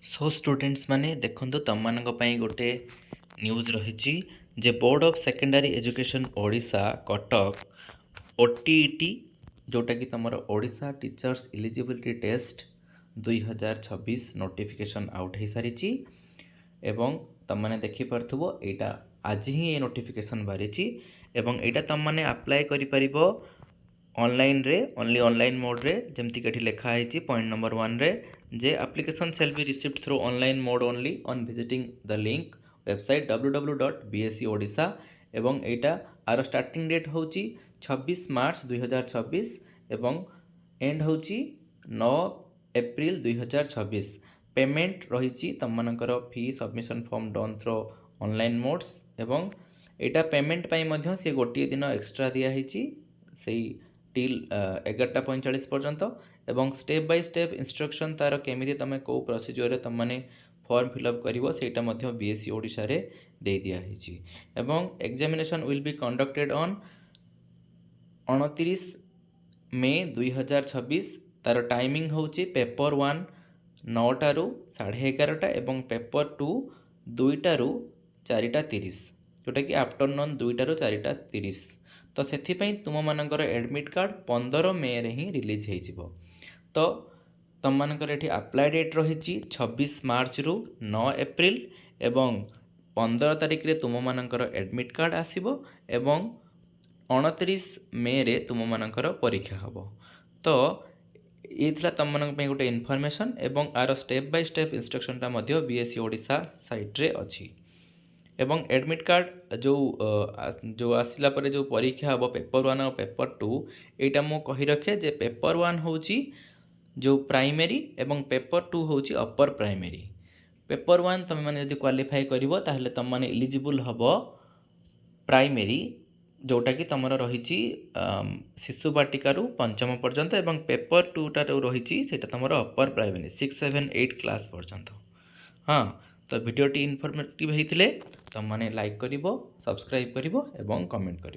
So students माने देखंतु तम मानक पई गोटे न्यूज़ रही जे board of secondary education Odisha Cuttack OTET जोटा कि तुम Odisha teachers eligibility test 2026 notification out हो सारी एवं तुम मैंने देखिपरथुबो एटा आज ही ये नोटिफिकेशन बाहरी एवं एटा तुम मैंने अप्लाई करि ऑनलाइन रे ओनली ऑनलाइन मोड रे जमती कि लिखा है पॉइंट नंबर 1 रे जे application shall be received through online mode only on visiting the link website www.bscodisha एवं एटा आर स्टार्टिंग डेट हूँ 26 मार्च 2026 एवं एंड हूँ 9 एप्रिल 2026 पेमेंट रही तुम मनकर fee submission form done through online modes एवं एटा पेमेंट पाई मध्य से गोटे दिन एक्सट्रा दिखाई से टिल 11:45 पर्यंत एवं स्टेप बाय स्टेप इंस्ट्रक्शन तार केमी तुम कौ प्रोसीजर तुम मैंने फॉर्म फिलअप कर बीएससी ओडिशा रे दे दिखाई एवं examination will be conducted on 29 मे 2026 तार टाइमिंग हूँ पेपर 1 9टारू 11:30 एवं पेपर 2 2टारू 4:30 जोटा कि आफ्टरनून 2टारू 4:30 तो से तुम मानकर एडमिट कार्ड 15 मे रे ही रिलीज हो तो तुम मानकर ये अप्लाई डेट रही 26 मार्च रु 9 एप्रिल एवं 15 तारिख रे तुम मानकर एडमिट कार्ड आसीबो एवं 29 मे रे तुम मानकर परीक्षा हम तो ये तुम मान गोटे इनफॉरमेशन एवं आर स्टेप बाय स्टेप इंस्ट्रक्शनटा बीएससी ओडिशा साइट रे अच्छी एवं एडमिट कार्ड जो आसला पर जो परीक्षा हम पेपर 1 और पेपर 2 यहाँ मुझे कही रखे जे पेपर 1 हूँ जो प्राइमरी एवं पेपर 2 हूँ अपर प्राइमरी पेपर 1 तुम मैंने क्वालिफाई कर तुम मैंने एलिजिबल हम प्राइमरी जोटा कि तुम रही शिशु बाटिकार पंचम पर्यंत एवं पेपर 2टार रही तुम अपर प्राइमरी 6, 7, 8 क्लास पर्यंत हाँ तो भिडियोटी इनफॉर्मेटिव होते तुम मैंने लाइक कर सब्सक्राइब कर कमेंट कर।